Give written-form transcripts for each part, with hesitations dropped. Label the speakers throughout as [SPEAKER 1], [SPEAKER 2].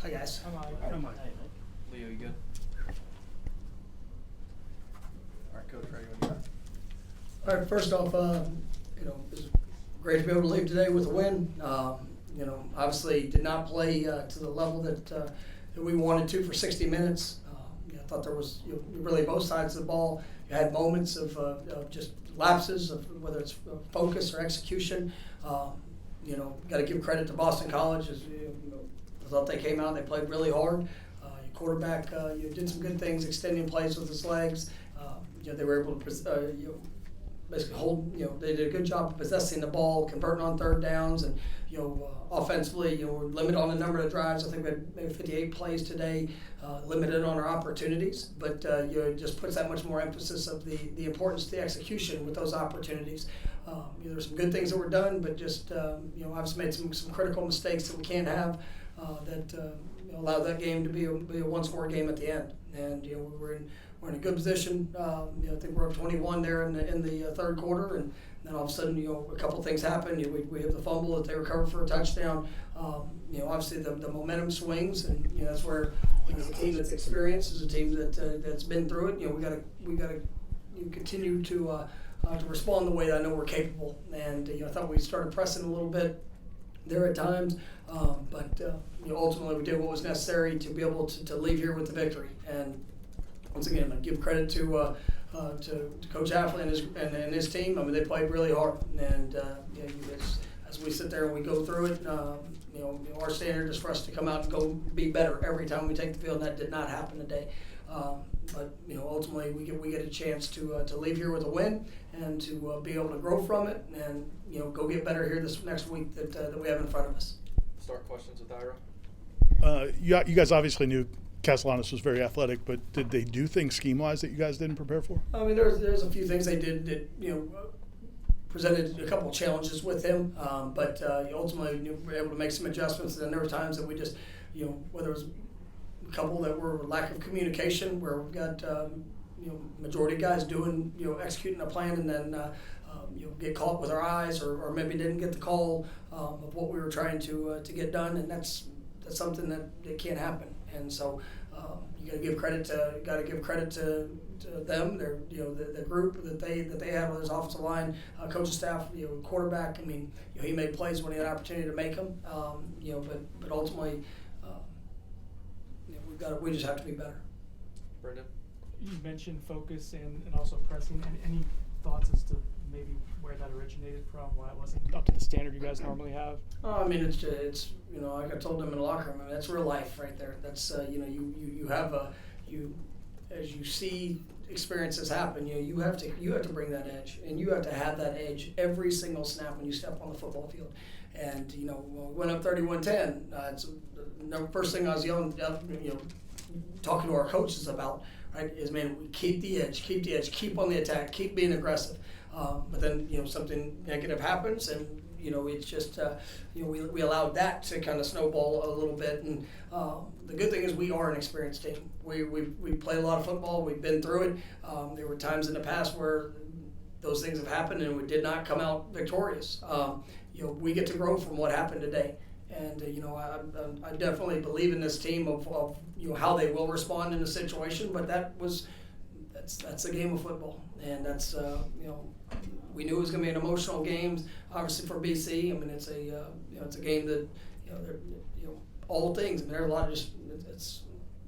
[SPEAKER 1] Hi guys.
[SPEAKER 2] I'm on.
[SPEAKER 3] Leo, you good? All right, Coach, ready when you are.
[SPEAKER 1] All right, first off, it's great to be able to leave today with a win. Obviously did not play to the level that we wanted to for 60 minutes. I thought there was really both sides of the ball. You had moments of just lapses of whether it's focus or execution. Got to give credit to Boston College. I thought they came out and they played really hard. Your quarterback did some good things, extending plays with his legs. They were able to basically hold. They did a good job of possessing the ball, converting on third downs, and offensively, we're limited on the number of drives. I think we had maybe 58 plays today, limited on our opportunities. But it just puts that much more emphasis of the importance of the execution with those opportunities. There's some good things that were done, but just obviously made some critical mistakes that we can't have that allowed that game to be a one-score game at the end. And we're in a good position. I think we're up 21 there in the third quarter, and then all of a sudden, a couple things happen. We have the fumble that they recover for a touchdown. Obviously the momentum swings, and that's where as a team that's experienced, as a team that's been through it, we got to continue to respond the way that I know we're capable. And I thought we started pressing a little bit there at times, but ultimately we did what was necessary to be able to leave here with the victory. And once again, I give credit to Coach Hafley and his team. I mean, they played really hard, and as we sit there and we go through it, our standard is for us to come out and go be better every time we take the field, and that did not happen today. But ultimately we get a chance to leave here with a win and to be able to grow from it and go get better here this next week that we have in front of us.
[SPEAKER 3] Start questions with Ira.
[SPEAKER 2] You guys obviously knew Castellanos was very athletic, but did they do things scheme-wise that you guys didn't prepare for?
[SPEAKER 1] I mean, there's a few things they did that presented a couple of challenges with him, but ultimately we were able to make some adjustments. And then there were times that we just, whether it was a couple that were lack of communication, where we've got majority of guys doing executing a plan, and then get caught with our eyes, or maybe didn't get the call of what we were trying to get done, and that's something that can't happen. And so you got to give credit to them. They're the group that they had, whether it's offensive line, coaching staff, quarterback. I mean, he made plays when he had an opportunity to make them. But ultimately, we just have to be better.
[SPEAKER 3] Brendan?
[SPEAKER 4] You mentioned focus and also pressing. Any thoughts as to maybe where that originated from, why it wasn't up to the standard you guys normally have?
[SPEAKER 1] I mean, it's like I told them in the locker room, I mean, that's real life right there. That's you have as you see experiences happen, you have to bring that edge, and you have to have that edge every single snap when you step on the football field. And when we went up 31-10, it's the first thing I was yelling, talking to our coaches about, right, is, man, we keep the edge, keep on the attack, keep being aggressive. But then something negative happens, and it's just we allowed that to kind of snowball a little bit. And the good thing is we are an experienced team. We play a lot of football. We've been through it. There were times in the past where those things have happened and we did not come out victorious. We get to grow from what happened today. And I definitely believe in this team of how they will respond in a situation. But that's a game of football, and that's we knew it was going to be an emotional game. Obviously for BC, I mean it's a game that all things. I mean there's it's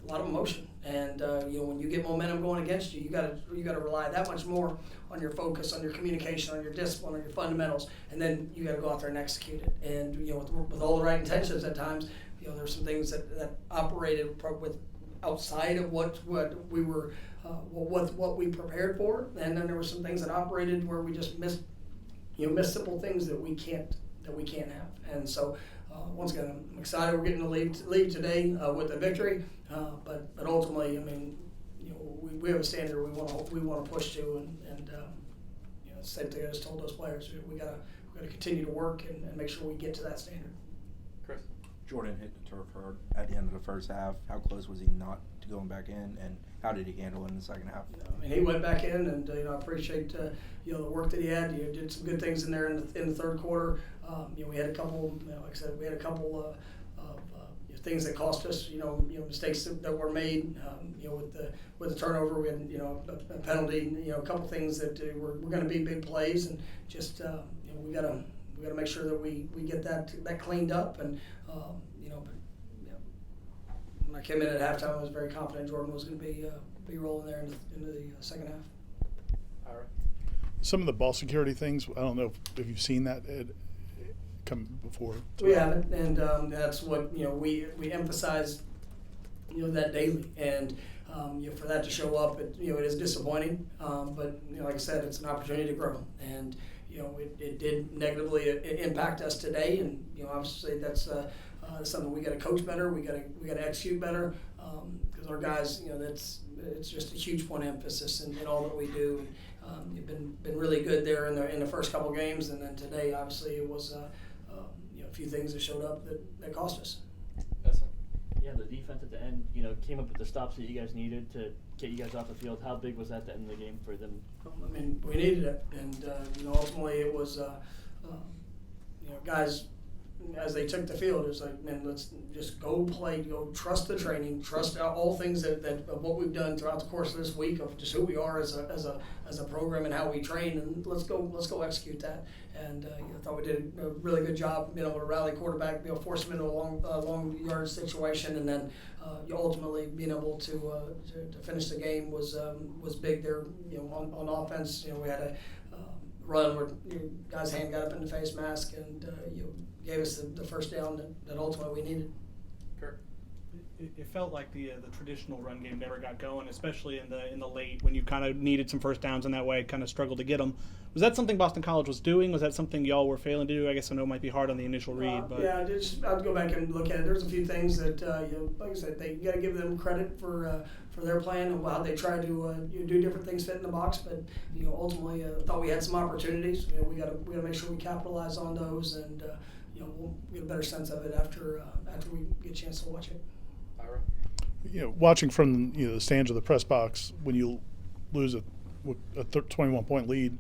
[SPEAKER 1] a lot of emotion, and when you get momentum going against you, you got to rely that much more on your focus, on your communication, on your discipline, on your fundamentals, and then you got to go out there and execute it. And with all the right intentions at times, there's some things that operated with outside of what we were. What we prepared for, and then there were some things that operated where we just missed simple things that we can't have. And so once again, I'm excited we're getting to leave today with a victory. But ultimately, I mean, we have a standard we want to push to, and the same thing I just told those players. We gotta continue to work and make sure we get to that standard.
[SPEAKER 3] Chris?
[SPEAKER 5] Jordan hit the turf hard at the end of the first half. How close was he not to going back in, and how did he handle it in the second half?
[SPEAKER 1] I mean, he went back in, and I appreciate the work that he had. He did some good things in there in the third quarter. We had a couple, like I said, of things that cost us, mistakes that were made, with the turnover, we had, a penalty, a couple things that were going to be big plays, and just, we gotta make sure that we get that cleaned up, and, when I came in at halftime, I was very confident Jordan was going to be rolling there into the second half.
[SPEAKER 3] All right.
[SPEAKER 2] Some of the ball security things, I don't know if you've seen that come before.
[SPEAKER 1] We haven't, and that's what we emphasize, that daily, and for that to show up, it is disappointing, but like I said, it's an opportunity to grow, and it did negatively impact us today, and obviously that's something we got to coach better, we got to execute better, because our guys, it's just a huge point of emphasis in all that we do. And, you've been really good there in the first couple games, and then today obviously it was a few things that showed up that cost us.
[SPEAKER 6] Yeah, the defense at the end, came up with the stops that you guys needed to get you guys off the field. How big was that to end the game for them?
[SPEAKER 1] I mean, we needed it, and ultimately it was, guys, as they took the field, it was like, man, let's just go play, go trust the training, trust all things that of what we've done throughout the course of this week, of just who we are as a program and how we train, and let's go execute that. And I thought we did a really good job, to rally quarterback, force him into a long yard situation, and then ultimately being able to finish the game was big there. On offense, we had a run where guy's hand got up in the face mask, and gave us the first down that ultimately we needed.
[SPEAKER 3] Kirk.
[SPEAKER 7] It felt like the traditional run game never got going, especially in the late when you kind of needed some first downs in that way, kind of struggled to get them. Was that something Boston College was doing? Was that something y'all were failing to do? I guess I know it might be hard on the initial read, but
[SPEAKER 1] yeah, I'd go back and look at it. There's a few things that like I said, you got to give them credit for their plan and how they try to do different things fit in the box. But ultimately, I thought we had some opportunities. We got to make sure we capitalize on those, and we'll get a better sense of it after we get a chance to watch it.
[SPEAKER 3] Ira.
[SPEAKER 2] Watching from the stands of the press box, when you lose a 21-point lead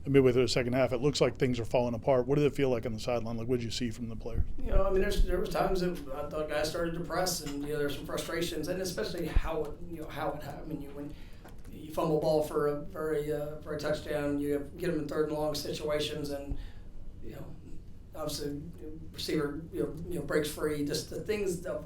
[SPEAKER 2] midway through the second half, it looks like things are falling apart. What did it feel like on the sideline? Like, what did you see from the players?
[SPEAKER 1] There was times that I thought guys started to press, and there's some frustrations, and especially how it happened. When you fumble ball for a touchdown, you get them in third and long situations, and obviously receiver breaks free. Just the things of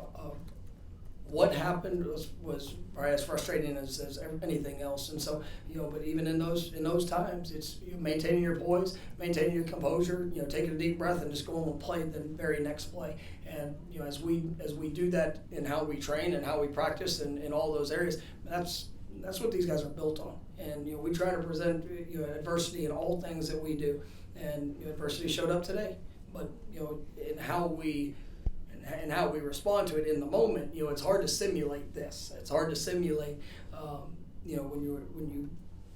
[SPEAKER 1] what happened was probably as frustrating as anything else. And so, but even in those times, it's maintaining your poise, maintaining your composure, taking a deep breath and just going and play the very next play. And as we do that in how we train and how we practice and in all those areas, that's what these guys are built on. And we try to present adversity in all things that we do, and adversity showed up today. But in how we respond to it in the moment, it's hard to simulate this. It's hard to simulate, when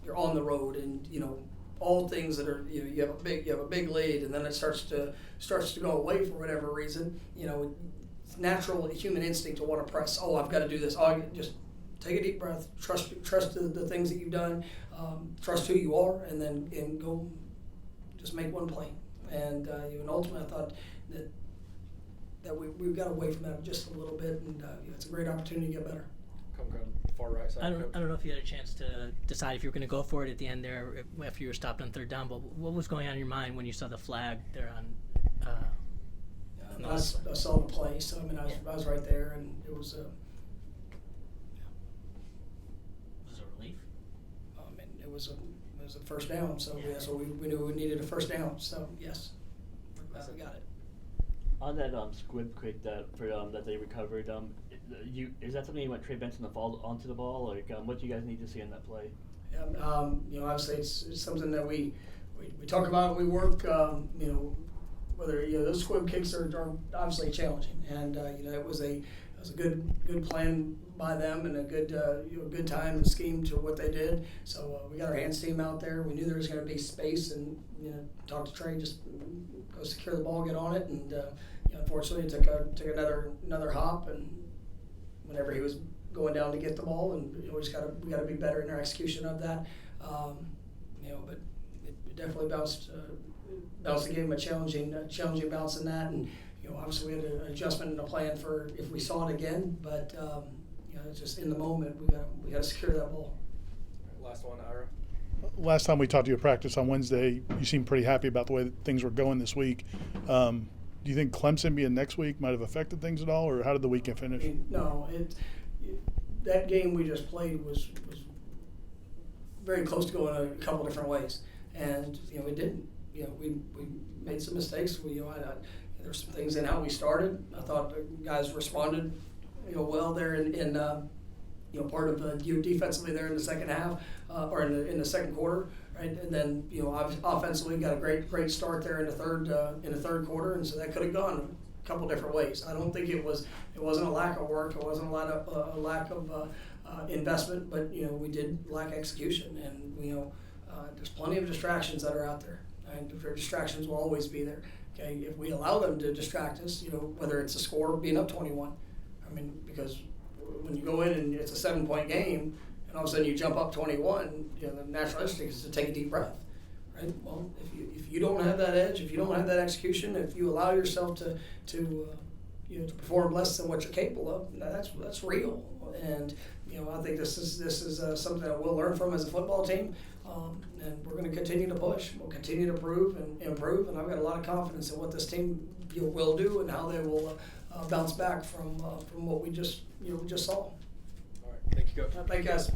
[SPEAKER 1] you're on the road and all things that are you have a big lead, and then it starts to go away for whatever reason. It's natural human instinct to want to press. Oh, I've got to do this. Oh, just take a deep breath. Trust the things that you've done. Trust who you are, and then go. Just make one play. And ultimately, I thought that we've got away from that just a little bit, and it's a great opportunity to get better.
[SPEAKER 3] Come far right side.
[SPEAKER 8] I don't know if you had a chance to decide if you were going to go for it at the end there after you were stopped on third down, but what was going on in your mind when you saw the flag there on?
[SPEAKER 1] I saw the play, so I was right there, and it was.
[SPEAKER 8] Was it a relief?
[SPEAKER 1] It was a first down, so yeah. So we knew we needed a first down, so yes, we got it.
[SPEAKER 6] On that squib kick that they recovered, is that something you want Trey Benson to fall onto the ball? Like, what do you guys need to see in that play?
[SPEAKER 1] Yeah, obviously it's something that we talk about. We work, whether those squib kicks are obviously challenging, and it was a good plan by them, and a good time and scheme to what they did. So we got our hands team out there. We knew there was going to be space, and talked to Trey, just go secure the ball, get on it, and unfortunately it took another hop, and whenever he was going down to get the ball, and we got to be better in our execution of that. But it definitely bounced the game, a challenging bounce in that, and obviously we had an adjustment in the plan for if we saw it again, but, it's just in the moment, we gotta secure that ball.
[SPEAKER 3] Last one, Ira.
[SPEAKER 2] Last time we talked to you at practice on Wednesday, you seemed pretty happy about the way that things were going this week. Do you think Clemson being next week might have affected things at all, or how did the weekend finish?
[SPEAKER 1] No, that game we just played was very close to going a couple different ways, and it didn't. We made some mistakes. There's some things in how we started. I thought the guys responded, well there in part of defensively there in the second half or in the second quarter, right? And then offensively got a great start there in the third quarter, and so that could have gone a couple different ways. I don't think it wasn't a lack of work. It wasn't a lack of investment, but we did lack execution, and there's plenty of distractions that are out there, and distractions will always be there. Okay, if we allow them to distract us, whether it's a score being up 21, because when you go in and it's a 7-point game, and all of a sudden you jump up 21, the natural instinct is to take a deep breath, right? Well, if you don't have that edge, if you don't have that execution, if you allow yourself to perform less than what you're capable of, that's real. And I think this is something that we'll learn from as a football team, and we're going to continue to push. We'll continue to prove and improve, and I've got a lot of confidence in what this team will do and how they will bounce back from what we just saw.
[SPEAKER 3] All right, thank you, Coach.
[SPEAKER 1] Thank you, guys.